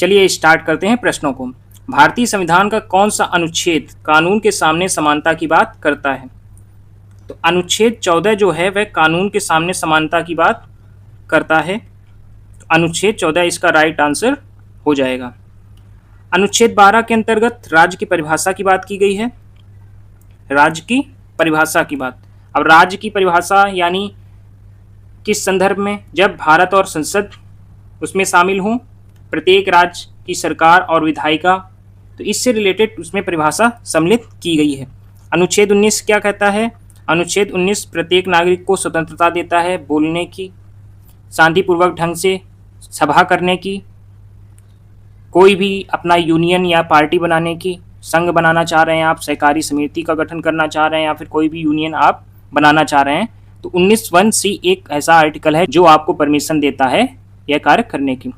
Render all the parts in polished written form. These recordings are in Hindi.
चलिए स्टार्ट करते हैं प्रश्नों को। भारतीय संविधान का कौन सा अनुच्छेद कानून के सामने समानता की बात करता है? तो अनुच्छेद 14 जो है वह कानून के सामने समानता की बात करता है। तो अनुच्छेद 14 इसका राइट आंसर हो जाएगा। अनुच्छेद 12 के अंतर्गत राज्य की परिभाषा की बात की गई है। राज्य की परिभाषा की बात, अब राज्य की परिभाषा यानी किस संदर्भ में? जब भारत और संसद उसमें शामिल हों, प्रत्येक राज्य की सरकार और विधायिका, तो इससे रिलेटेड उसमें परिभाषा सम्मिलित की गई है। अनुच्छेद 19 क्या कहता है? अनुच्छेद 19 प्रत्येक नागरिक को स्वतंत्रता देता है बोलने की, शांतिपूर्वक ढंग से सभा करने की, कोई भी अपना यूनियन या पार्टी बनाने की, संघ बनाना चाह रहे हैं आप, सहकारी समिति का गठन करना चाह रहे हैं या फिर कोई भी यूनियन आप बनाना चाह रहे हैं, तो 19(1)(c) एक ऐसा आर्टिकल है जो आपको परमिशन देता है यह कार्य करने की।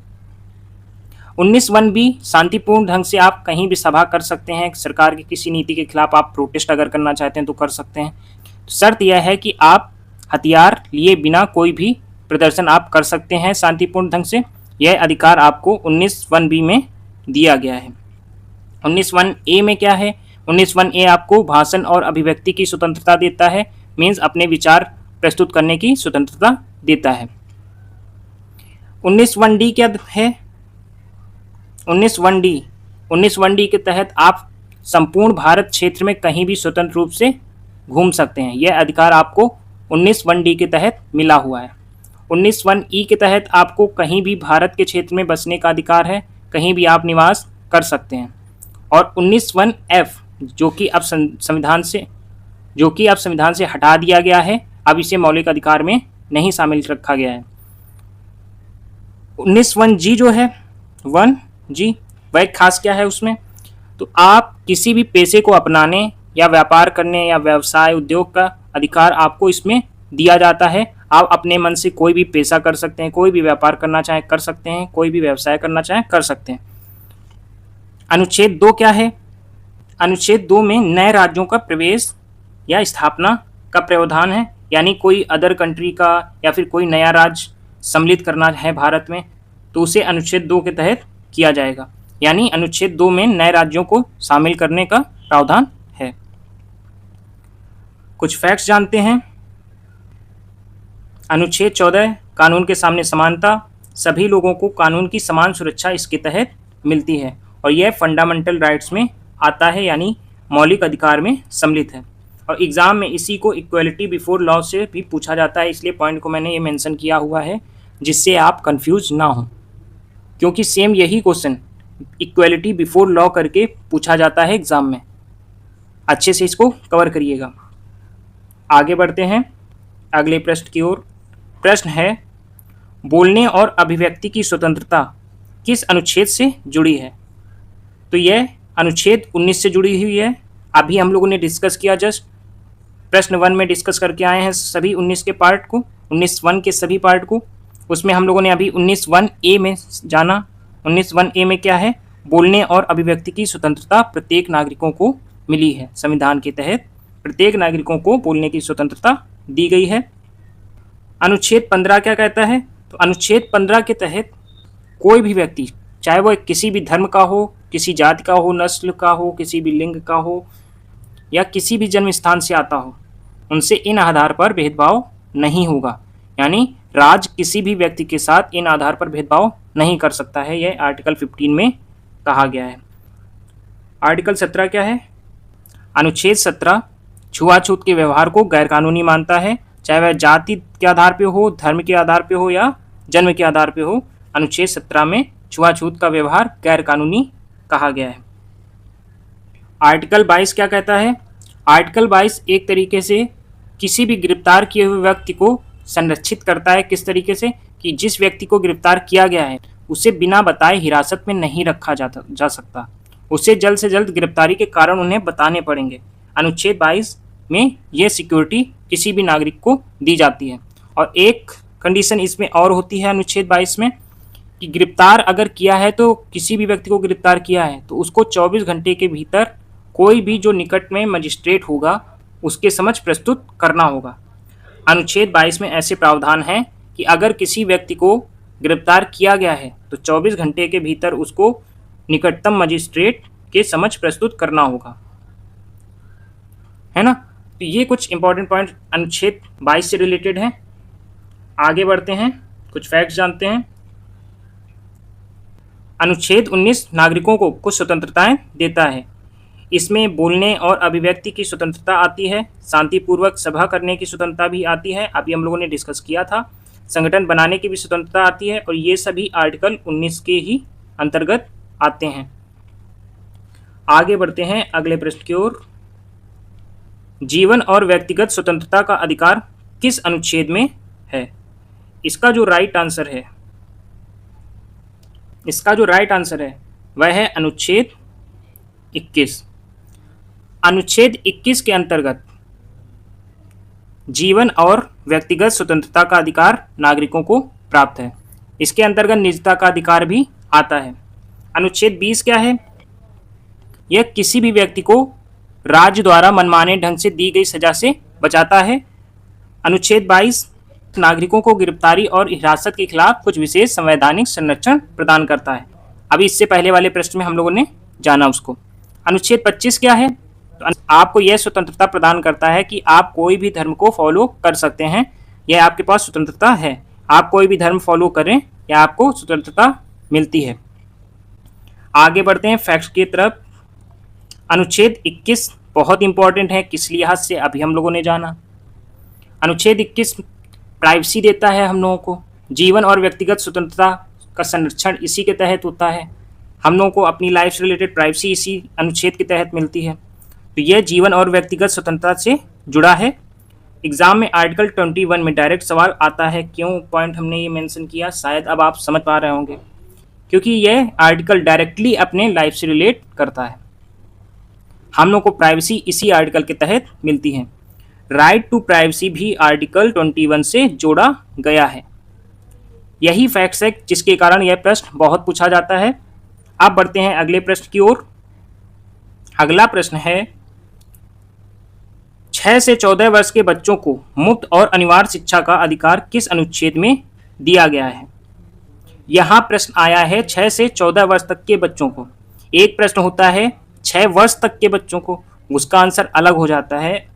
19(1)(b) शांतिपूर्ण ढंग से आप कहीं भी सभा कर सकते हैं, सरकार की किसी नीति के खिलाफ आप प्रोटेस्ट अगर करना चाहते हैं तो कर सकते हैं। तो शर्त यह है कि आप हथियार लिए बिना कोई भी प्रदर्शन आप कर सकते हैं शांतिपूर्ण ढंग से। यह अधिकार आपको 19(1)(b) में दिया गया है। 19(1)(a) में क्या है? 19(1)(a) आपको भाषण और अभिव्यक्ति की स्वतंत्रता देता है, मीन्स अपने विचार प्रस्तुत करने की स्वतंत्रता देता है। 19(1)(d) क्या है? 19(1)(d) के तहत आप संपूर्ण भारत क्षेत्र में कहीं भी स्वतंत्र रूप से घूम सकते हैं। यह अधिकार आपको 19(1)(d) के तहत मिला हुआ है। 19(1)(e) के तहत आपको कहीं भी भारत के क्षेत्र में बसने का अधिकार है, कहीं भी आप निवास कर सकते हैं। और 19(1)(f) जो कि अब संविधान से हटा दिया गया है, अब इसे मौलिक अधिकार में नहीं शामिल रखा गया है। 19(1)(g) जो है 1(g) वह खास क्या है उसमें? तो आप किसी भी पेशे को अपनाने या व्यापार करने या व्यवसाय उद्योग का अधिकार आपको इसमें दिया जाता है। आप अपने मन से कोई भी पेशा कर सकते हैं, कोई भी व्यापार करना चाहे कर सकते हैं, कोई भी व्यवसाय करना चाहे कर सकते हैं। अनुच्छेद 2 क्या है? अनुच्छेद 2 में नए राज्यों का प्रवेश या स्थापना का प्रावधान है, यानी कोई अदर कंट्री का या फिर कोई नया राज्य सम्मिलित करना है भारत में, तो उसे अनुच्छेद 2 के तहत किया जाएगा। यानी अनुच्छेद 2 में नए राज्यों को शामिल करने का प्रावधान है। कुछ फैक्ट्स जानते हैं। अनुच्छेद 14 कानून के सामने समानता, सभी लोगों को कानून की समान सुरक्षा इसके तहत मिलती है और यह फंडामेंटल राइट्स में आता है, यानी मौलिक अधिकार में सम्मिलित है। और एग्जाम में इसी को इक्वलिटी बिफोर लॉ से भी पूछा जाता है, इसलिए पॉइंट को मैंने ये मेंशन किया हुआ है जिससे आप कंफ्यूज ना हो, क्योंकि सेम यही क्वेश्चन इक्वलिटी बिफोर लॉ करके पूछा जाता है एग्जाम में। अच्छे से इसको कवर करिएगा। आगे बढ़ते हैं अगले प्रश्न की ओर। प्रश्न है, बोलने और अभिव्यक्ति की स्वतंत्रता किस अनुच्छेद से जुड़ी है? तो यह अनुच्छेद 19 से जुड़ी हुई है। अभी हम लोगों ने डिस्कस किया, जस्ट प्रश्न 1 में डिस्कस करके आए हैं सभी 19 के पार्ट को, 19(1) के सभी पार्ट को। उसमें हम लोगों ने अभी 19(1)(a) में जाना। 19(1)(a) में क्या है? बोलने और अभिव्यक्ति की स्वतंत्रता प्रत्येक नागरिकों को मिली है। संविधान के तहत प्रत्येक नागरिकों को बोलने की स्वतंत्रता दी गई है। अनुच्छेद 15 क्या कहता है? तो अनुच्छेद 15 के तहत कोई भी व्यक्ति, चाहे वह किसी भी धर्म का हो, किसी जाति का हो, नस्ल का हो, किसी भी लिंग का हो या किसी भी जन्म स्थान से आता हो, उनसे इन आधार पर भेदभाव नहीं होगा। यानी राज्य किसी भी व्यक्ति के साथ इन आधार पर भेदभाव नहीं कर सकता है, यह आर्टिकल 15 में कहा गया है। आर्टिकल 17 क्या है? अनुच्छेद 17 छुआछूत के व्यवहार को गैरकानूनी मानता है, चाहे वह जाति के आधार पर हो, धर्म के आधार पर हो या जन्म के आधार पर हो। अनुच्छेद 17 में छुआछूत का व्यवहार गैरकानूनी कहा गया है। आर्टिकल 22 क्या कहता है? आर्टिकल 22 एक तरीके से किसी भी गिरफ्तार किए हुए व्यक्ति को संरक्षित करता है। किस तरीके से? कि जिस व्यक्ति को गिरफ्तार किया गया है उसे बिना बताए हिरासत में नहीं रखा जा सकता, उसे जल्द से जल्द गिरफ्तारी के कारण उन्हें बताने पड़ेंगे। अनुच्छेद 22 में यह सिक्योरिटी किसी भी नागरिक को दी जाती है। और एक कंडीशन इसमें और होती है अनुच्छेद 22 में कि गिरफ्तार अगर किया है, तो किसी भी व्यक्ति को गिरफ्तार किया है तो उसको 24 घंटे के भीतर कोई भी जो निकट में मजिस्ट्रेट होगा उसके समक्ष प्रस्तुत करना होगा। अनुच्छेद 22 में ऐसे प्रावधान हैं कि अगर किसी व्यक्ति को गिरफ्तार किया गया है तो 24 घंटे के भीतर उसको निकटतम मजिस्ट्रेट के समक्ष प्रस्तुत करना होगा, है ना। तो ये कुछ इंपॉर्टेंट पॉइंट अनुच्छेद 22 से रिलेटेड हैं। आगे बढ़ते हैं, कुछ फैक्ट्स जानते हैं। अनुच्छेद 19 नागरिकों को कुछ स्वतंत्रताएं देता है। इसमें बोलने और अभिव्यक्ति की स्वतंत्रता आती है, शांतिपूर्वक सभा करने की स्वतंत्रता भी आती है, अभी हम लोगों ने डिस्कस किया था। संगठन बनाने की भी स्वतंत्रता आती है, और ये सभी आर्टिकल 19 के ही अंतर्गत आते हैं। आगे बढ़ते हैं अगले प्रश्न की ओर। जीवन और व्यक्तिगत स्वतंत्रता का अधिकार किस अनुच्छेद में है? इसका जो राइट आंसर है वह है अनुच्छेद 21। अनुच्छेद 21 के अंतर्गत जीवन और व्यक्तिगत स्वतंत्रता का अधिकार नागरिकों को प्राप्त है। इसके अंतर्गत निजता का अधिकार भी आता है। अनुच्छेद 20 क्या है? यह किसी भी व्यक्ति को राज्य द्वारा मनमाने ढंग से दी गई सजा से बचाता है। अनुच्छेद 22 नागरिकों को गिरफ्तारी और हिरासत के खिलाफ कुछ विशेष संवैधानिक संरक्षण प्रदान करता है। अभी इससे पहले वाले प्रश्न में हम लोगों ने जाना उसको। अनुच्छेद 25 क्या है? तो आपको यह स्वतंत्रता प्रदान करता है कि आप कोई भी धर्म को फॉलो कर सकते हैं, यह आपके पास स्वतंत्रता है। आप कोई भी धर्म फॉलो करें, यह आपको स्वतंत्रता मिलती है। आगे बढ़ते हैं फैक्ट्स की तरफ। अनुच्छेद 21 बहुत इंपॉर्टेंट है, किस लिहाज से अभी हम लोगों ने जाना। अनुच्छेद 21 प्राइवेसी देता है हम लोगों को। जीवन और व्यक्तिगत स्वतंत्रता का संरक्षण इसी के तहत होता है। हम लोगों को अपनी लाइफ से रिलेटेड प्राइवेसी इसी अनुच्छेद के तहत मिलती है। तो यह जीवन और व्यक्तिगत स्वतंत्रता से जुड़ा है। एग्जाम में आर्टिकल 21 में डायरेक्ट सवाल आता है। क्यों पॉइंट हमने ये मेंशन किया, शायद अब आप समझ पा रहे होंगे, क्योंकि यह आर्टिकल डायरेक्टली अपने लाइफ से रिलेट करता है। हम लोग को प्राइवेसी इसी आर्टिकल के तहत मिलती है। राइट टू प्राइवेसी भी आर्टिकल 21 से जोड़ा गया है। यही फैक्ट्स है जिसके कारण यह प्रश्न बहुत पूछा जाता है। अब बढ़ते हैं अगले प्रश्न की ओर। अगला प्रश्न है, 6 से 14 वर्ष के बच्चों को मुफ्त और अनिवार्य शिक्षा का अधिकार किस अनुच्छेद में दिया गया है? यहाँ प्रश्न आया है 6 से 14 वर्ष तक के बच्चों को। एक प्रश्न होता है 6 वर्ष तक के बच्चों को, उसका आंसर अलग हो जाता है,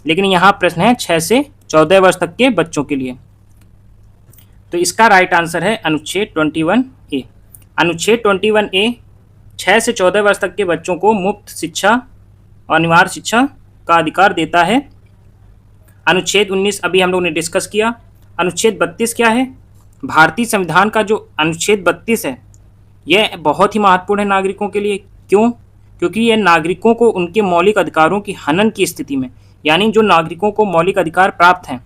लेकिन यहाँ प्रश्न है 6 से 14 वर्ष तक के बच्चों के लिए। तो इसका राइट आंसर है अनुच्छेद 21A। अनुच्छेद 21A 6 से 14 वर्ष तक के बच्चों को मुफ्त शिक्षा और अनिवार्य शिक्षा का अधिकार देता है। अनुच्छेद 19 अभी हम लोग ने डिस्कस किया। अनुच्छेद 32 क्या है? भारतीय संविधान का जो अनुच्छेद 32 है यह बहुत ही महत्वपूर्ण है नागरिकों के लिए। क्यों? क्योंकि यह नागरिकों को उनके मौलिक अधिकारों की हनन की स्थिति में, यानी जो नागरिकों को मौलिक अधिकार प्राप्त हैं,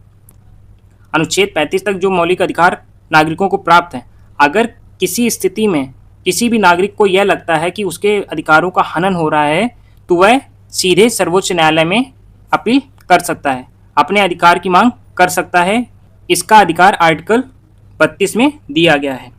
अनुच्छेद 35 तक जो मौलिक अधिकार नागरिकों को प्राप्त हैं, अगर किसी स्थिति में किसी भी नागरिक को यह लगता है कि उसके अधिकारों का हनन हो रहा है, तो वह सीधे सर्वोच्च न्यायालय में अपील कर सकता है, अपने अधिकार की मांग कर सकता है। इसका अधिकार आर्टिकल 32 में दिया गया है।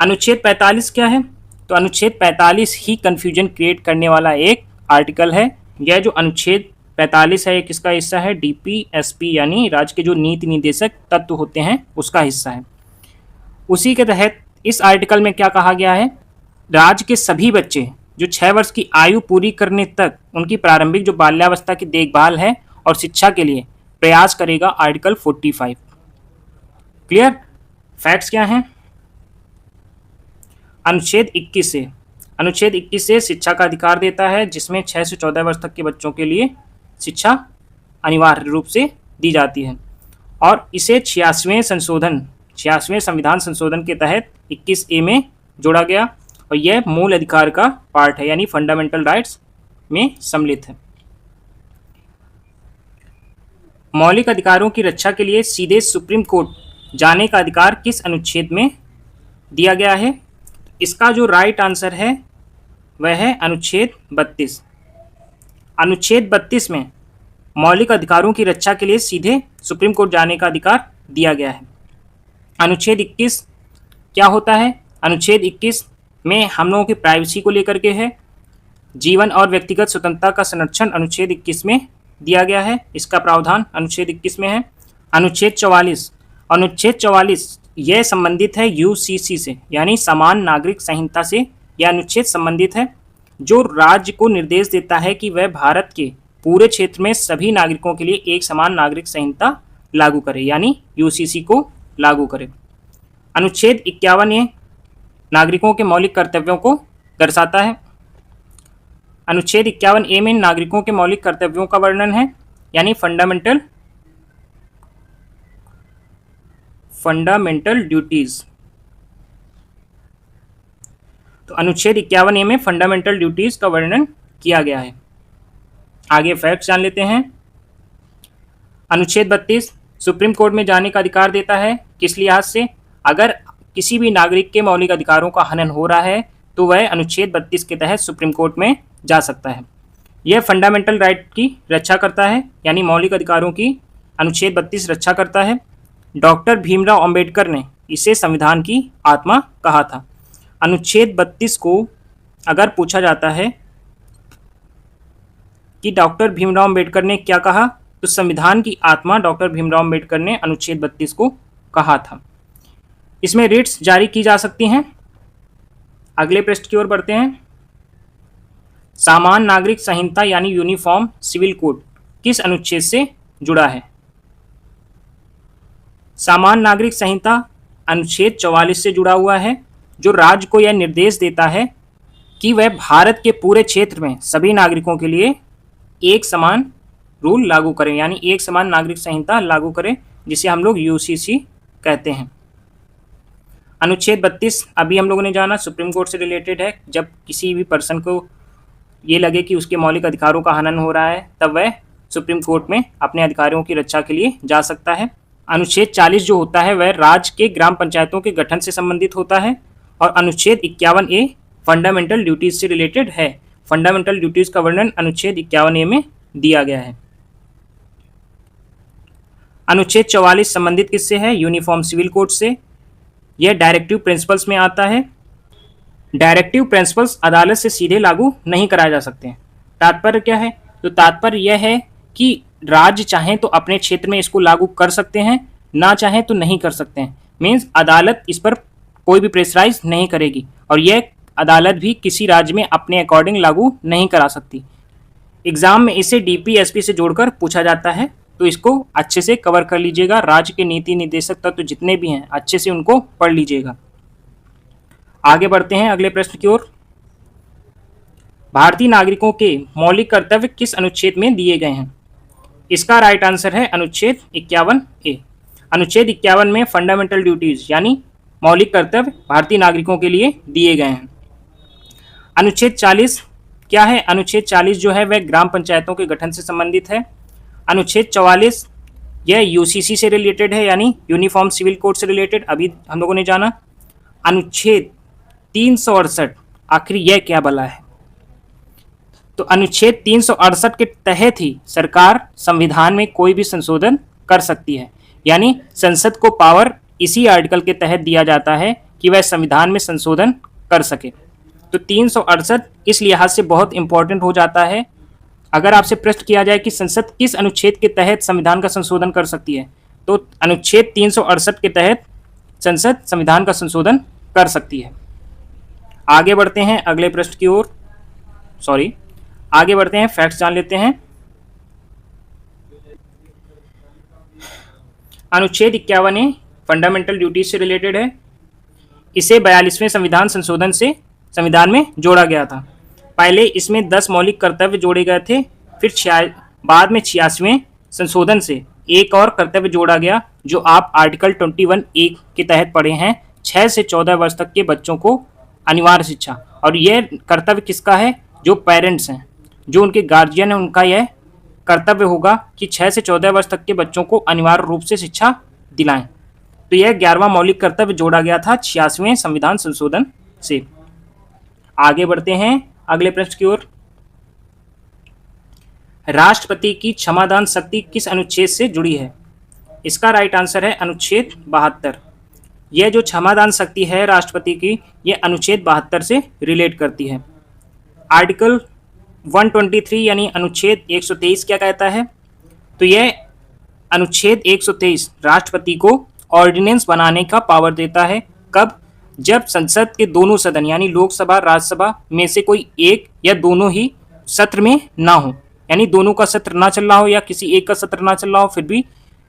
अनुच्छेद 45 क्या है? तो अनुच्छेद 45 ही कन्फ्यूजन क्रिएट करने वाला एक आर्टिकल है। यह जो अनुच्छेद 45 है, किसका हिस्सा है? DPSP यानी राज्य के जो नीति निर्देशक तत्व होते हैं उसका हिस्सा है। उसी के तहत इस आर्टिकल में क्या कहा गया है? राज्य के सभी बच्चे जो 6 वर्ष की आयु पूरी करने तक उनकी प्रारंभिक जो बाल्यावस्था की देखभाल है और शिक्षा के लिए प्रयास करेगा, आर्टिकल 45। क्लियर? फैक्ट्स क्या हैं? अनुच्छेद 21 से शिक्षा का अधिकार देता है, जिसमें 6 से 14 वर्ष तक के बच्चों के लिए शिक्षा अनिवार्य रूप से दी जाती है। और इसे 86वें संविधान संशोधन के तहत 21A में जोड़ा गया, और यह मूल अधिकार का पार्ट है, यानी फंडामेंटल राइट्स में सम्मिलित है। मौलिक अधिकारों की रक्षा के लिए सीधे सुप्रीम कोर्ट जाने का अधिकार किस अनुच्छेद में दिया गया है? इसका जो राइट आंसर है वह है अनुच्छेद 32। अनुच्छेद 32 में मौलिक अधिकारों की रक्षा के लिए सीधे सुप्रीम कोर्ट जाने का अधिकार दिया गया है। अनुच्छेद 21 क्या होता है? अनुच्छेद 21 में हम लोगों की प्राइवेसी को लेकर के है। जीवन और व्यक्तिगत स्वतंत्रता का संरक्षण अनुच्छेद 21 में दिया गया है, इसका प्रावधान अनुच्छेद 21 में है। अनुच्छेद 44 यह संबंधित है यूसीसी से, यानी समान नागरिक संहिता से। यह अनुच्छेद संबंधित है जो राज्य को निर्देश देता है कि वह भारत के पूरे क्षेत्र में सभी नागरिकों के लिए एक समान नागरिक संहिता लागू करे, यानी यूसीसी को लागू करे। अनुच्छेद 51 ये नागरिकों के मौलिक कर्तव्यों को दर्शाता है। अनुच्छेद 51 ए में नागरिकों के मौलिक कर्तव्यों का वर्णन है, यानी फंडामेंटल ड्यूटीज। तो अनुच्छेद 51 ए में फंडामेंटल ड्यूटीज का वर्णन किया गया है। आगे फैक्ट्स जान लेते हैं। अनुच्छेद 32 सुप्रीम कोर्ट में जाने का अधिकार देता है। किस लिहाज से? अगर किसी भी नागरिक के मौलिक अधिकारों का हनन हो रहा है तो वह अनुच्छेद 32 के तहत सुप्रीम कोर्ट में जा सकता है। यह फंडामेंटल राइट की रक्षा करता है, यानी मौलिक अधिकारों की अनुच्छेद 32 रक्षा करता है। डॉक्टर भीमराव अंबेडकर ने इसे संविधान की आत्मा कहा था। अनुच्छेद 32 को अगर पूछा जाता है कि डॉक्टर भीमराव अंबेडकर ने क्या कहा, तो संविधान की आत्मा डॉक्टर भीमराव अंबेडकर ने अनुच्छेद 32 को कहा था। इसमें रिट्स जारी की जा सकती हैं। अगले पृष्ठ की ओर बढ़ते हैं। सामान्य नागरिक संहिता यानी यूनिफॉर्म सिविल कोड किस अनुच्छेद से जुड़ा है? सामान्य नागरिक संहिता अनुच्छेद 44 से जुड़ा हुआ है, जो राज्य को यह निर्देश देता है कि वह भारत के पूरे क्षेत्र में सभी नागरिकों के लिए एक समान रूल लागू करें, यानी एक समान नागरिक संहिता लागू करें, जिसे हम लोग यूसीसी कहते हैं। अनुच्छेद 32 अभी हम लोगों ने जाना, सुप्रीम कोर्ट से रिलेटेड है। जब किसी भी पर्सन को ये लगे कि उसके मौलिक अधिकारों का हनन हो रहा है, तब वह सुप्रीम कोर्ट में अपने अधिकारों की रक्षा के लिए जा सकता है। अनुच्छेद 40 जो होता है वह राज्य के ग्राम पंचायतों के गठन से संबंधित होता है। और अनुच्छेद 51 ए फंडामेंटल ड्यूटीज से रिलेटेड है। फंडामेंटल ड्यूटीज का वर्णन अनुच्छेद 51 ए में दिया गया है। अनुच्छेद 44 संबंधित किससे है? यूनिफॉर्म सिविल कोड से। यह डायरेक्टिव प्रिंसिपल्स में आता है। डायरेक्टिव प्रिंसिपल्स अदालत से सीधे लागू नहीं कराए जा सकते हैं। तात्पर्य क्या है? तो तात्पर्य यह है कि राज्य चाहें तो अपने क्षेत्र में इसको लागू कर सकते हैं, ना चाहें तो नहीं कर सकते हैं। मीन्स अदालत इस पर कोई भी प्रेशराइज नहीं करेगी, और यह अदालत भी किसी राज्य में अपने अकॉर्डिंग लागू नहीं करा सकती। एग्जाम में इसे डीपीएसपी से जोड़कर पूछा जाता है, तो इसको अच्छे से कवर कर लीजिएगा। राज्य के नीति निर्देशक तत्व जितने भी हैं अच्छे से उनको पढ़ लीजिएगा। आगे बढ़ते हैं अगले प्रश्न की ओर। भारतीय नागरिकों के मौलिक कर्तव्य किस अनुच्छेद में दिए गए हैं? इसका राइट आंसर है अनुच्छेद 51 ए। अनुच्छेद 51 में फंडामेंटल ड्यूटीज यानी मौलिक कर्तव्य भारतीय नागरिकों के लिए दिए गए हैं। अनुच्छेद 40 क्या है? अनुच्छेद 40 जो है वह ग्राम पंचायतों के गठन से संबंधित है। अनुच्छेद 44 यह यूसीसी से रिलेटेड है, यानी यूनिफॉर्म सिविल कोड से रिलेटेड, अभी हम लोगों ने जाना। अनुच्छेद 368 आखिर यह क्या भला है? तो अनुच्छेद 368 के तहत ही सरकार संविधान में कोई भी संशोधन कर सकती है, यानी संसद को पावर इसी आर्टिकल के तहत दिया जाता है कि वह संविधान में संशोधन कर सके। तो 368 इस लिहाज से बहुत इंपॉर्टेंट हो जाता है। अगर आपसे प्रश्न किया जाए कि संसद किस अनुच्छेद के तहत संविधान का संशोधन कर सकती है, तो अनुच्छेद 368 के तहत संसद संविधान का संशोधन कर सकती है। आगे बढ़ते हैं अगले प्रश्न की ओर। आगे बढ़ते हैं, फैक्ट्स जान लेते हैं। अनुच्छेद 51 फंडामेंटल ड्यूटीज से रिलेटेड है। इसे 42वें संविधान संशोधन से संविधान में जोड़ा गया था। पहले इसमें 10 मौलिक कर्तव्य जोड़े गए थे, फिर बाद में 86वें संशोधन से एक और कर्तव्य जोड़ा गया, जो आप आर्टिकल 21(a) के तहत पढ़े हैं, 6 से 14 वर्ष तक के बच्चों को अनिवार्य शिक्षा। और यह कर्तव्य किसका है? जो पेरेंट्स हैं, जो उनके गार्जियन हैं, उनका यह कर्तव्य होगा कि 6 से 14 वर्ष तक के बच्चों को अनिवार्य रूप से शिक्षा दिलाएं। तो यह 11वां मौलिक कर्तव्य जोड़ा गया था 86वें संविधान संशोधन से। आगे बढ़ते हैं अगले प्रश्न की ओर। राष्ट्रपति की क्षमादान शक्ति किस अनुच्छेद से जुड़ी है? इसका राइट आंसर है अनुच्छेद 72। यह जो क्षमादान शक्ति है राष्ट्रपति की, यह अनुच्छेद 72 से रिलेट करती है। आर्टिकल 123 यानी अनुच्छेद 123 क्या कहता है? तो यह अनुच्छेद 123 राष्ट्रपति को ऑर्डिनेंस बनाने का पावर देता है। कब? जब संसद के दोनों सदन यानी लोकसभा राज्यसभा में से कोई एक या दोनों ही सत्र में ना हो, यानी दोनों का सत्र ना चल रहा हो या किसी एक का सत्र ना चल रहा हो, फिर भी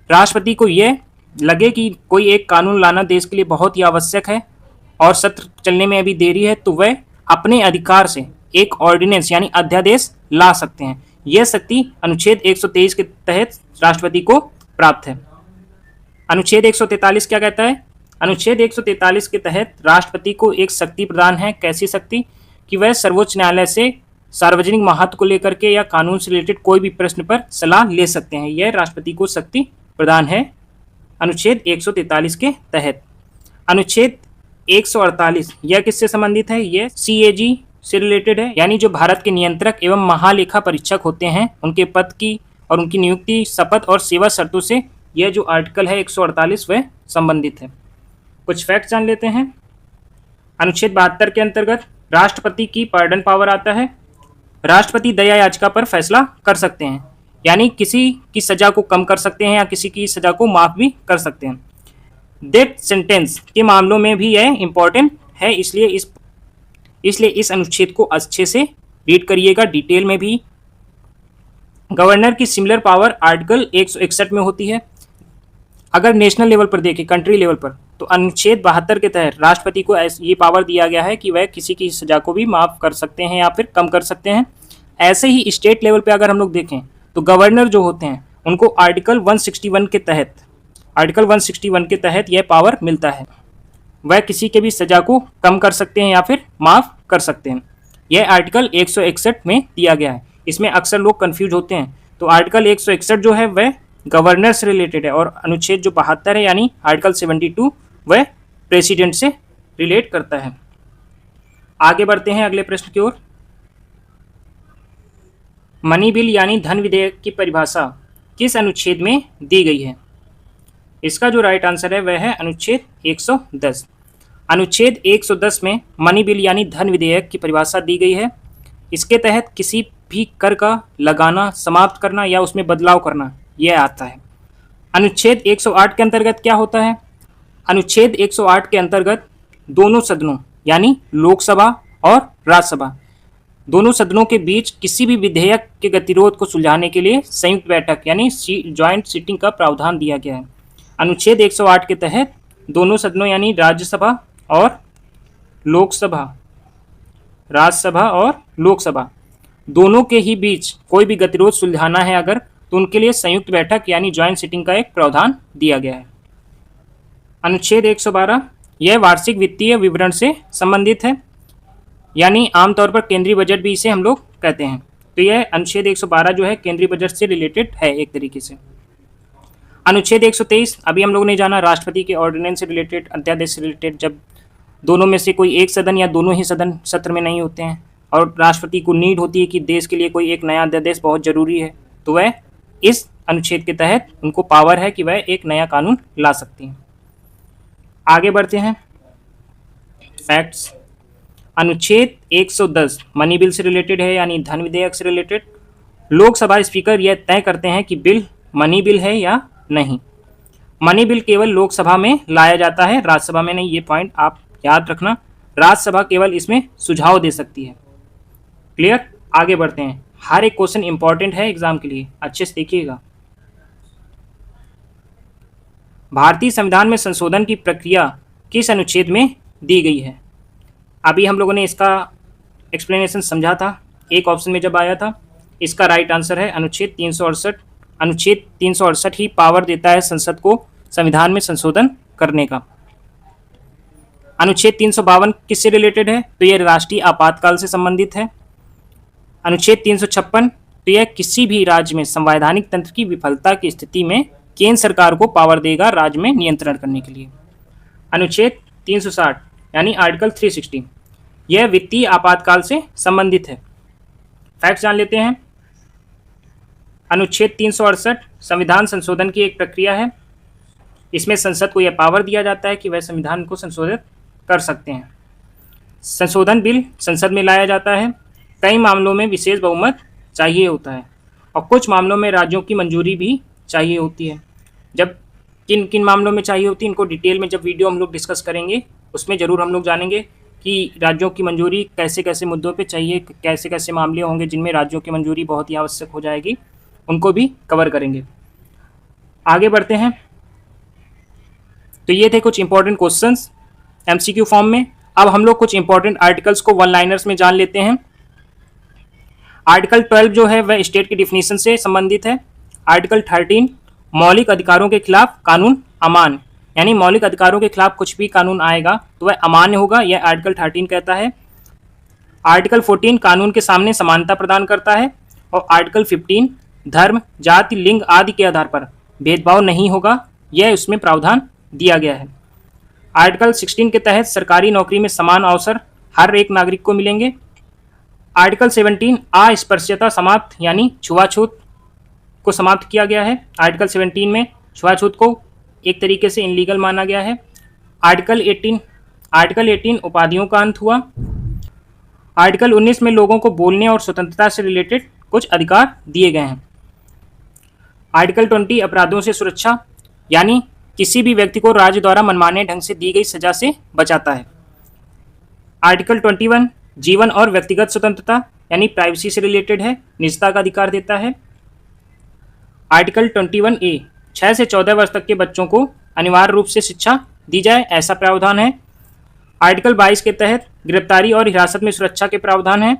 राष्ट्रपति को यह लगे कि कोई एक कानून लाना देश के लिए बहुत ही आवश्यक है और सत्र चलने में अभी देरी है, तो वह अपने अधिकार से एक ऑर्डिनेंस यानी अध्यादेश ला सकते हैं। यह शक्ति अनुच्छेद 123 के तहत राष्ट्रपति को प्राप्त है। अनुच्छेद 143 क्या कहता है? अनुच्छेद 143 के तहत राष्ट्रपति को एक शक्ति प्रदान है। कैसी शक्ति? कि वह सर्वोच्च न्यायालय से सार्वजनिक महत्व को लेकर के या कानून से रिलेटेड कोई भी प्रश्न पर सलाह ले सकते हैं। यह राष्ट्रपति को शक्ति प्रदान है अनुच्छेद 143 के तहत। अनुच्छेद 148 यह किससे संबंधित है? यह CAG से रिलेटेड है, यानी जो भारत के नियंत्रक एवं महालेखा परीक्षक होते हैं उनके पद की और उनकी नियुक्ति, शपथ और सेवा शर्तों से यह जो आर्टिकल है 148 वह संबंधित है। कुछ फैक्ट जान लेते हैं। अनुच्छेद 72 के अंतर्गत राष्ट्रपति की पार्डन पावर आता है। राष्ट्रपति दया याचिका पर फैसला कर सकते हैं, यानी किसी की सजा को कम कर सकते हैं या किसी की सजा को माफ भी कर सकते हैं। डेथ सेंटेंस के मामलों में भी यह इंपॉर्टेंट है, इसलिए इस अनुच्छेद को अच्छे से रीड करिएगा डिटेल में भी। गवर्नर की सिमिलर पावर आर्टिकल 161 में होती है। अगर नेशनल लेवल पर देखें, कंट्री लेवल पर, तो अनुच्छेद 72 के तहत राष्ट्रपति को ये पावर दिया गया है कि वह किसी की सजा को भी माफ कर सकते हैं या फिर कम कर सकते हैं। ऐसे ही स्टेट लेवल पे अगर हम लोग देखें तो गवर्नर जो होते हैं उनको आर्टिकल 161 के तहत यह पावर मिलता है। वह किसी के भी सजा को कम कर सकते हैं या फिर माफ कर सकते हैं। यह आर्टिकल 161 में दिया गया है। इसमें अक्सर लोग कंफ्यूज होते हैं, तो आर्टिकल 161 जो है वह गवर्नर से रिलेटेड है और अनुच्छेद जो 72 है यानी आर्टिकल 72 वह प्रेसिडेंट से रिलेट करता है। आगे बढ़ते हैं अगले प्रश्न की ओर। मनी बिल यानी धन विधेयक की परिभाषा किस अनुच्छेद में दी गई है? इसका जो राइट आंसर है वह है अनुच्छेद 110। अनुच्छेद 110 में मनी बिल यानी धन विधेयक की परिभाषा दी गई है। इसके तहत किसी भी कर का लगाना, समाप्त करना या उसमें बदलाव करना यह आता है। अनुच्छेद 108 के अंतर्गत क्या होता है? अनुच्छेद 108 के अंतर्गत दोनों सदनों यानी लोकसभा और राज्यसभा दोनों सदनों के बीच किसी भी विधेयक के गतिरोध को सुलझाने के लिए संयुक्त बैठक यानी जॉइंट सिटिंग का प्रावधान दिया गया है। अनुच्छेद 108 के तहत दोनों सदनों यानी राज्यसभा और लोकसभा दोनों के ही बीच कोई भी गतिरोध सुलझाना है अगर, तो उनके लिए संयुक्त बैठक यानी जॉइंट सिटिंग का एक प्रावधान दिया गया है। अनुच्छेद 112 यह वार्षिक वित्तीय विवरण से संबंधित है, यानी आमतौर पर केंद्रीय बजट भी इसे हम लोग कहते हैं। तो यह अनुच्छेद 112 जो है केंद्रीय बजट से रिलेटेड है एक तरीके से। अनुच्छेद 123 अभी हम लोग ने जाना, राष्ट्रपति के ऑर्डिनेंस से रिलेटेड, अध्यादेश से रिलेटेड, जब दोनों में से कोई एक सदन या दोनों ही सदन सत्र में नहीं होते हैं और राष्ट्रपति को नीड होती है कि देश के लिए कोई एक नया अध्यादेश बहुत जरूरी है, तो वह इस अनुच्छेद के तहत उनको पावर है कि वह एक नया कानून ला सकती हैं। आगे बढ़ते हैं फैक्ट्स। अनुच्छेद 110 मनी बिल से रिलेटेड है यानी धन विधेयक से रिलेटेड। लोकसभा स्पीकर यह तय करते हैं कि बिल मनी बिल है या नहीं। मनी बिल केवल लोकसभा में लाया जाता है, राज्यसभा में नहीं। ये पॉइंट आप याद रखना, राज्यसभा केवल इसमें सुझाव दे सकती है। क्लियर? आगे बढ़ते हैं। हर एक क्वेश्चन इंपॉर्टेंट है एग्जाम के लिए, अच्छे से देखिएगा। भारतीय संविधान में संशोधन की प्रक्रिया किस अनुच्छेद में दी गई है? अभी हम लोगों ने इसका एक्सप्लेनेशन समझा था एक ऑप्शन में जब आया था। इसका राइट आंसर है अनुच्छेद 368। अनुच्छेद 368 ही पावर देता है संसद को संविधान में संशोधन करने का। अनुच्छेद 352 किससे रिलेटेड है? तो यह राष्ट्रीय आपातकाल से संबंधित है। अनुच्छेद 356 तो यह किसी भी राज्य में संवैधानिक तंत्र की विफलता की स्थिति में केंद्र सरकार को पावर देगा राज्य में नियंत्रण करने के लिए। अनुच्छेद 360 यानी आर्टिकल 360 यह वित्तीय आपातकाल से संबंधित है। फैक्ट जान लेते हैं। अनुच्छेद 368 संविधान संशोधन की एक प्रक्रिया है। इसमें संसद को यह पावर दिया जाता है कि वह संविधान को संशोधित कर सकते हैं। संशोधन बिल संसद में लाया जाता है। कई मामलों में विशेष बहुमत चाहिए होता है और कुछ मामलों में राज्यों की मंजूरी भी चाहिए होती है। जब किन किन मामलों में चाहिए होती है, इनको डिटेल में जब वीडियो हम लोग डिस्कस करेंगे उसमें ज़रूर हम लोग जानेंगे कि राज्यों की मंजूरी कैसे कैसे मुद्दों पे चाहिए, कैसे कैसे मामले होंगे जिनमें राज्यों की मंजूरी बहुत ही आवश्यक हो जाएगी, उनको भी कवर करेंगे। आगे बढ़ते हैं। तो ये थे कुछ इंपॉर्टेंट क्वेश्चंस एमसीक्यू फॉर्म में। अब हम लोग कुछ इंपॉर्टेंट आर्टिकल्स को वन लाइनर्स में जान लेते हैं। आर्टिकल 12 जो है वह स्टेट की डिफिनीशन से संबंधित है। आर्टिकल 13 मौलिक अधिकारों के खिलाफ कानून अमान्य, यानी मौलिक अधिकारों के खिलाफ कुछ भी कानून आएगा तो वह अमान्य होगा, यह आर्टिकल 13 कहता है। आर्टिकल 14 कानून के सामने समानता प्रदान करता है। और आर्टिकल 15 धर्म, जाति, लिंग आदि के आधार पर भेदभाव नहीं होगा, यह उसमें प्रावधान दिया गया है। आर्टिकल 16 के तहत सरकारी नौकरी में समान अवसर हर एक नागरिक को मिलेंगे। आर्टिकल 17 अस्पृश्यता समाप्त, यानी छुआछूत को समाप्त किया गया है। आर्टिकल 17 में छुआछूत को एक तरीके से इनलीगल माना गया है। आर्टिकल 18 उपाधियों का अंत हुआ। आर्टिकल 19 में लोगों को बोलने और स्वतंत्रता से रिलेटेड कुछ अधिकार दिए गए हैं। आर्टिकल 20 अपराधों से सुरक्षा, यानी किसी भी व्यक्ति को राज्य द्वारा मनमाने ढंग से दी गई सजा से बचाता है। आर्टिकल 21 जीवन और व्यक्तिगत स्वतंत्रता, यानी प्राइवेसी से रिलेटेड है, निजता का अधिकार देता है। आर्टिकल 21A 6 से 14 वर्ष तक के बच्चों को अनिवार्य रूप से शिक्षा दी जाए, ऐसा प्रावधान है। आर्टिकल 22 के तहत गिरफ्तारी और हिरासत में सुरक्षा के प्रावधान है।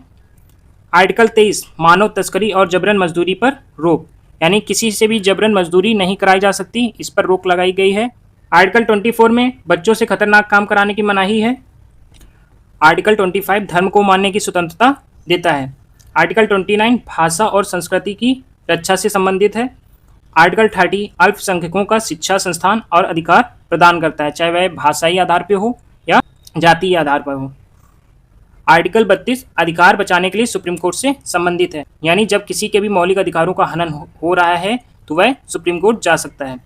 आर्टिकल 23 मानव तस्करी और जबरन मजदूरी पर रोक, यानी किसी से भी जबरन मजदूरी नहीं कराई जा सकती, इस पर रोक लगाई गई है। आर्टिकल 24 में बच्चों से खतरनाक काम कराने की मनाही है। आर्टिकल 25 धर्म को मानने की स्वतंत्रता देता है। आर्टिकल 29 भाषा और संस्कृति की रक्षा से संबंधित है। आर्टिकल 30 अल्पसंख्यकों का शिक्षा संस्थान और अधिकार प्रदान करता है, चाहे वह भाषाई आधार पर हो या जातीय आधार पर हो। आर्टिकल 32 अधिकार बचाने के लिए सुप्रीम कोर्ट से संबंधित है, यानी जब किसी के भी मौलिक अधिकारों का हनन हो रहा है तो वह सुप्रीम कोर्ट जा सकता है।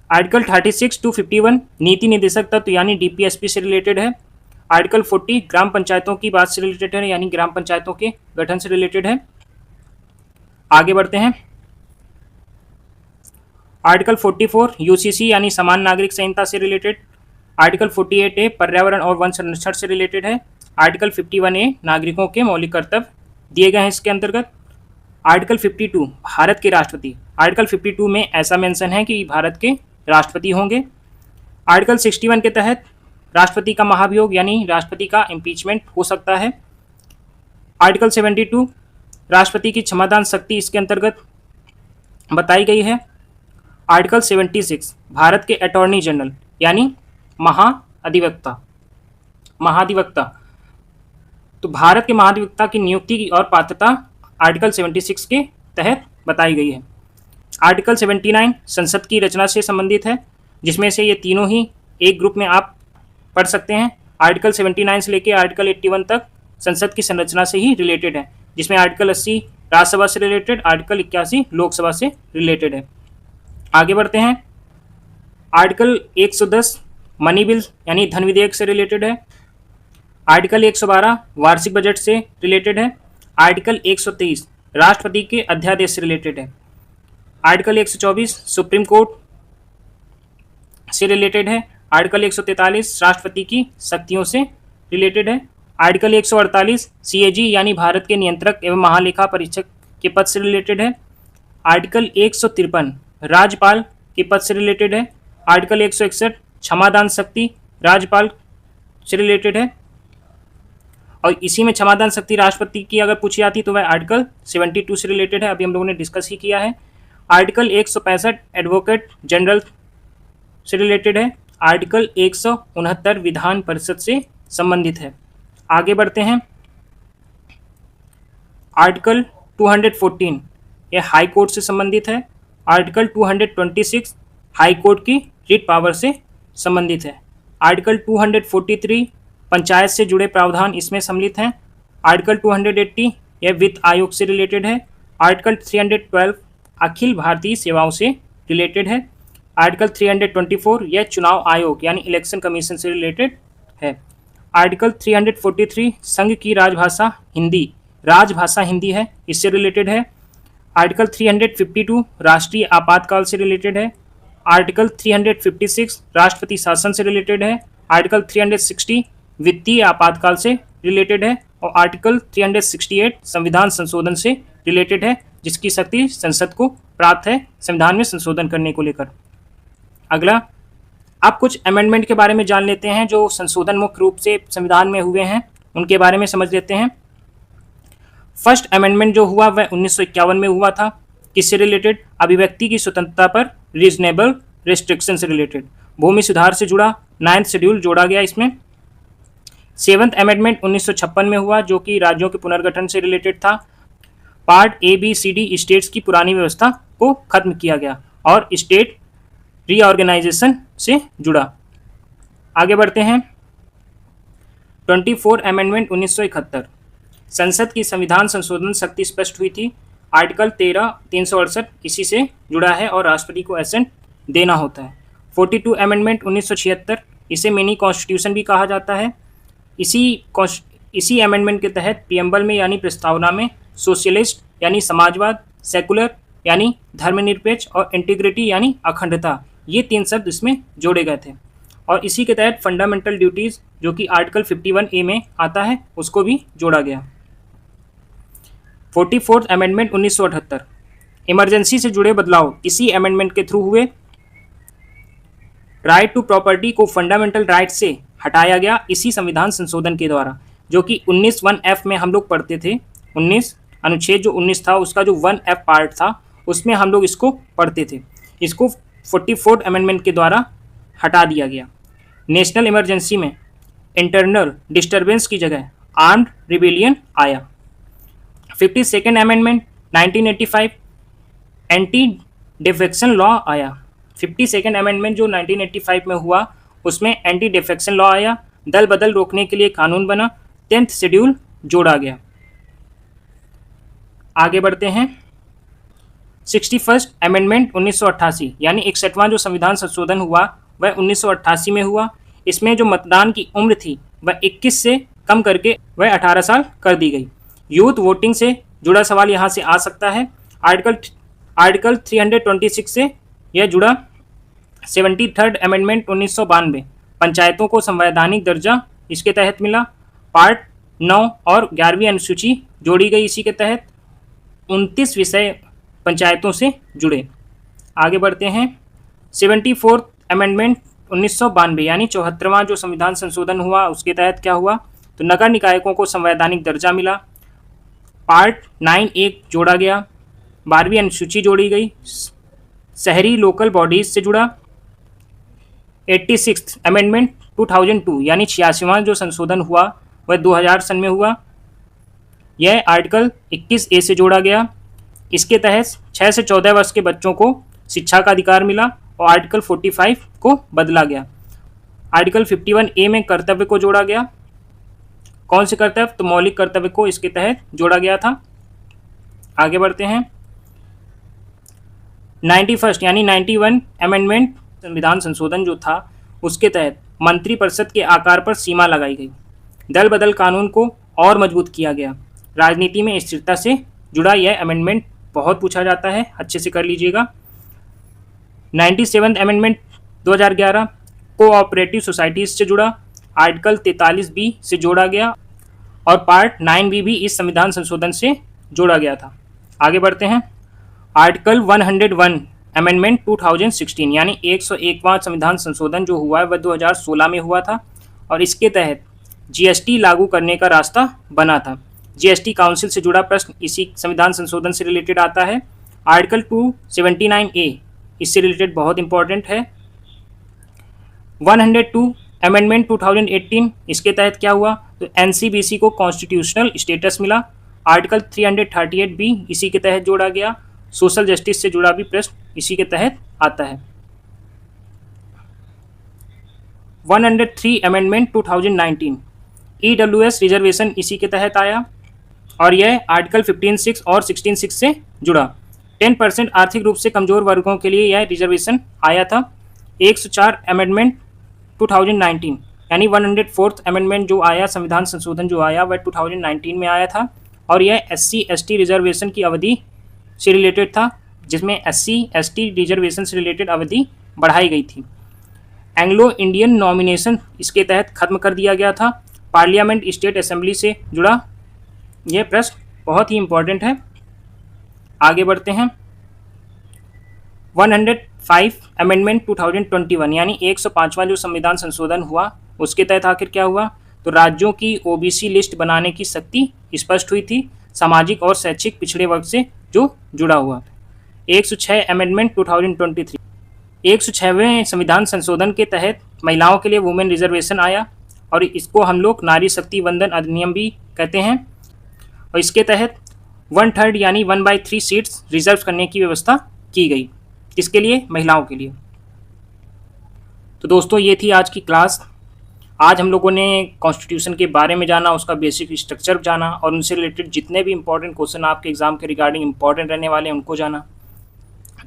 आर्टिकल 36 to 51 नीति निर्देशक तत्व, यानी डीपीएसपी से रिलेटेड है। आर्टिकल 40 ग्राम पंचायतों की बात से रिलेटेड है, यानी ग्राम पंचायतों के गठन से रिलेटेड है। आगे बढ़ते हैं। आर्टिकल 44 यूसीसी, यानी समान नागरिक संहिता से रिलेटेड। आर्टिकल 48A पर्यावरण और वन संरक्षण से रिलेटेड है। आर्टिकल 51A नागरिकों के मौलिक कर्तव्य दिए गए हैं इसके अंतर्गत। आर्टिकल 52 भारत के राष्ट्रपति, आर्टिकल 52 में ऐसा मेंशन है कि भारत के राष्ट्रपति होंगे। आर्टिकल 61 के तहत राष्ट्रपति का महाभियोग, यानी राष्ट्रपति का इम्पीचमेंट हो सकता है। आर्टिकल 72 राष्ट्रपति की क्षमादान शक्ति इसके अंतर्गत बताई गई है। आर्टिकल 76 भारत के अटॉर्नी जनरल, यानी महाधिवक्ता, तो भारत के महाधिवक्ता की नियुक्ति और पात्रता आर्टिकल 76 के तहत बताई गई है। आर्टिकल 79 संसद की रचना से संबंधित है, जिसमें से ये तीनों ही एक ग्रुप में आप पढ़ सकते हैं। आर्टिकल 79 से लेकर आर्टिकल 81 तक संसद की संरचना से ही रिलेटेड है, जिसमें आर्टिकल 80 राज्यसभा से रिलेटेड, आर्टिकल 81 लोकसभा से रिलेटेड है। आगे बढ़ते हैं। आर्टिकल 110 मनी बिल, यानी धन विधेयक से रिलेटेड है। आर्टिकल 112 वार्षिक बजट से रिलेटेड है। आर्टिकल 123 राष्ट्रपति के अध्यादेश से रिलेटेड है। आर्टिकल 124 सुप्रीम कोर्ट से रिलेटेड है। आर्टिकल 143 राष्ट्रपति की शक्तियों से रिलेटेड है। आर्टिकल 148 सीएजी, यानी भारत के नियंत्रक एवं महालेखा परीक्षक के पद से रिलेटेड है। आर्टिकल 153 राज्यपाल के पद से रिलेटेड है। आर्टिकल 161 क्षमादान शक्ति राज्यपाल से रिलेटेड है, और इसी में क्षमादान शक्ति राष्ट्रपति की अगर पूछी जाती तो वह आर्टिकल 72 से रिलेटेड है, अभी हम लोगों ने डिस्कस ही किया है। आर्टिकल 165 एडवोकेट जनरल से रिलेटेड है। आर्टिकल 169 विधान परिषद से संबंधित है। आगे बढ़ते हैं। आर्टिकल 214 यह हाई कोर्ट से संबंधित है। आर्टिकल 226 हाई कोर्ट की रिट पावर से संबंधित है। आर्टिकल 243 पंचायत से जुड़े प्रावधान इसमें सम्मिलित हैं। आर्टिकल 280 यह वित्त आयोग से रिलेटेड है। आर्टिकल 312 अखिल भारतीय सेवाओं से रिलेटेड है। आर्टिकल 324 यह चुनाव आयोग यानी इलेक्शन कमीशन से रिलेटेड है। आर्टिकल 343 संघ की राजभाषा हिंदी है, इससे रिलेटेड है। आर्टिकल 352 राष्ट्रीय आपातकाल से रिलेटेड है। आर्टिकल 356 राष्ट्रपति शासन से रिलेटेड है। आर्टिकल 360 वित्तीय आपातकाल से रिलेटेड है और आर्टिकल 368 संविधान संशोधन से रिलेटेड है, जिसकी शक्ति संसद को प्राप्त है संविधान में संशोधन करने को लेकर। अगला, अब कुछ अमेंडमेंट के बारे में जान लेते हैं जो संशोधन मुख्य रूप से संविधान में हुए हैं, उनके बारे में समझ लेते हैं। फर्स्ट अमेंडमेंट जो हुआ वह 1951 में हुआ था। किससे रिलेटेड? अभिव्यक्ति की स्वतंत्रता पर रीजनेबल रेस्ट्रिक्शन से रिलेटेड। भूमि सुधार से जुड़ा 9th शेड्यूल जोड़ा गया इसमें। 7th अमेंडमेंट 1956 में हुआ जो कि राज्यों के पुनर्गठन से रिलेटेड था। पार्ट ABCD स्टेट्स की पुरानी व्यवस्था को खत्म किया गया और स्टेट रीऑर्गेनाइजेशन से जुड़ा। आगे बढ़ते हैं। 24 अमेंडमेंट 1971, संसद की संविधान संशोधन शक्ति स्पष्ट हुई थी। आर्टिकल 13 इसी से जुड़ा है और राष्ट्रपति को एसेंट देना होता है। 42 अमेंडमेंट 1976, इसे मिनी कॉन्स्टिट्यूशन भी कहा जाता है। इसी अमेंडमेंट के तहत प्रियम्बल में यानी प्रस्तावना में सोशलिस्ट यानी समाजवाद, सेकुलर यानी धर्मनिरपेक्ष और इंटीग्रिटी यानी अखंडता, ये 3 शब्द इसमें जोड़े गए थे। और इसी के तहत फंडामेंटल ड्यूटीज़ जो कि आर्टिकल 51A में आता है उसको भी जोड़ा गया। 44th अमेंडमेंट 1978, इमरजेंसी से जुड़े बदलाव इसी अमेंडमेंट के थ्रू हुए। राइट टू प्रॉपर्टी को फंडामेंटल राइट से हटाया गया इसी संविधान संशोधन के द्वारा, जो कि 19(1)(f) में हम लोग पढ़ते थे। 19 अनुच्छेद जो 19 था उसका जो 1(f) पार्ट था उसमें हम लोग इसको पढ़ते थे। इसको 44th अमेंडमेंट के द्वारा हटा दिया गया। नेशनल इमरजेंसी में इंटरनल डिस्टर्बेंस की जगह आर्म्ड रिबेलियन आया। 52nd amendment 1985, anti defection law आया। 52nd अमेंडमेंट जो 1985 में हुआ उसमें एंटी डिफेक्शन लॉ आया। दल बदल रोकने के लिए कानून बना। 10th शेड्यूल जोड़ा गया। आगे बढ़ते हैं। 61st अमेंडमेंट 1988 यानी 61वां जो संविधान संशोधन हुआ वह 1988 में हुआ। इसमें जो मतदान की उम्र थी वह 21 से कम करके वह 18 साल कर दी गई। यूथ वोटिंग से जुड़ा सवाल यहाँ से आ सकता है। आर्टिकल 326 से यह जुड़ा। 73rd अमेंडमेंट 1992, पंचायतों को संवैधानिक दर्जा इसके तहत मिला। पार्ट 9 और 11वीं अनुसूची जोड़ी गई इसी के तहत। 29 विषय पंचायतों से जुड़े। आगे बढ़ते हैं। 74th अमेंडमेंट 1992 यानी 74वां जो संविधान संशोधन हुआ उसके तहत क्या हुआ, तो नगर निकायों को संवैधानिक दर्जा मिला। पार्ट 9(1) जोड़ा गया। 12वीं अनुसूची जोड़ी गई। शहरी लोकल बॉडीज से जुड़ा। 86th अमेंडमेंट 2002 यानी 86वां जो संशोधन हुआ वह 2000 सन में हुआ। यह आर्टिकल 21A से जोड़ा गया। इसके तहत 6 से 14 वर्ष के बच्चों को शिक्षा का अधिकार मिला और आर्टिकल 45 को बदला गया। आर्टिकल 51A में कर्तव्य को जोड़ा गया। कौन से कर्तव्य, तो मौलिक कर्तव्य को इसके तहत जोड़ा गया था। आगे बढ़ते हैं। 91st यानी 91 अमेंडमेंट संविधान संशोधन जो था उसके तहत मंत्रिपरिषद के आकार पर सीमा लगाई गई। दल बदल कानून को और मजबूत किया गया। राजनीति में स्थिरता से जुड़ा यह अमेंडमेंट बहुत पूछा जाता है, अच्छे से कर लीजिएगा। 97th अमेंडमेंट 2011 कोऑपरेटिव सोसाइटीज से जुड़ा। आर्टिकल 43B से जोड़ा गया और पार्ट 9B भी इस संविधान संशोधन से जोड़ा गया था। आगे बढ़ते हैं। आर्टिकल 101 अमेंडमेंट 2016 यानी 101वां संविधान संशोधन जो हुआ है वह 2016 में हुआ था और इसके तहत GST लागू करने का रास्ता बना था। GST काउंसिल से जुड़ा प्रश्न इसी संविधान संशोधन से रिलेटेड आता है। आर्टिकल 279A इससे रिलेटेड बहुत इंपॉर्टेंट है। 102 अमेंडमेंट 2018 इसके तहत क्या हुआ, तो NCBC को कॉन्स्टिट्यूशनल स्टेटस मिला। आर्टिकल 338B इसी के तहत जोड़ा गया। सोशल जस्टिस से जुड़ा भी प्रश्न इसी के तहत आता है। 103 अमेंडमेंट 2019 EWS रिजर्वेशन इसी के तहत आया और यह आर्टिकल 15(6) और 16(6) से जुड़ा। 10% आर्थिक रूप से कमजोर वर्गों के लिए यह रिजर्वेशन आया था। 104 अमेंडमेंट 2019 यानी 104th अमेंडमेंट जो आया, संविधान संशोधन जो आया वह 2019 में आया था और यह SC/ST रिजर्वेशन की अवधि से रिलेटेड था, जिसमें SC/ST रिजर्वेशन से रिलेटेड अवधि बढ़ाई गई थी। एंग्लो इंडियन नॉमिनेशन इसके तहत खत्म कर दिया गया था। पार्लियामेंट स्टेट असेंबली से जुड़ा यह प्रश्न बहुत ही इंपॉर्टेंट है। आगे बढ़ते हैं। 105 अमेंडमेंट 2021 यानी 105वां जो संविधान संशोधन हुआ उसके तहत आखिर क्या हुआ, तो राज्यों की ओबीसी लिस्ट बनाने की शक्ति स्पष्ट हुई थी सामाजिक और शैक्षिक पिछड़े वर्ग से जो जुड़ा हुआ। 106 अमेंडमेंट 2023 106वें संविधान संशोधन के तहत महिलाओं के लिए वुमेन रिजर्वेशन आया और इसको हम लोग नारी शक्ति वंदन अधिनियम भी कहते हैं। और इसके तहत 1/3 यानी 1/3 सीट्स रिजर्व करने की व्यवस्था की गई। किसके लिए? महिलाओं के लिए। तो दोस्तों ये थी आज की क्लास। आज हम लोगों ने कॉन्स्टिट्यूशन के बारे में जाना, उसका बेसिक स्ट्रक्चर जाना और उनसे रिलेटेड जितने भी इंपॉर्टेंट क्वेश्चन आपके एग्जाम के रिगार्डिंग इंपॉर्टेंट रहने वाले हैं उनको जाना।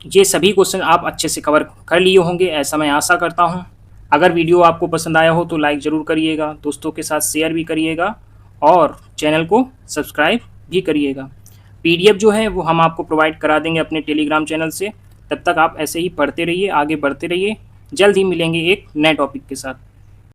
ये सभी क्वेश्चन आप अच्छे से कवर कर लिए होंगे ऐसा मैं आशा करता हूँ। अगर वीडियो आपको पसंद आया हो तो लाइक ज़रूर करिएगा, दोस्तों के साथ शेयर भी करिएगा और चैनल को सब्सक्राइब भी करिएगा। PDF जो है वो हम आपको प्रोवाइड करा देंगे अपने टेलीग्राम चैनल से। तब तक आप ऐसे ही पढ़ते रहिए, आगे बढ़ते रहिए। जल्द ही मिलेंगे एक नए टॉपिक के साथ।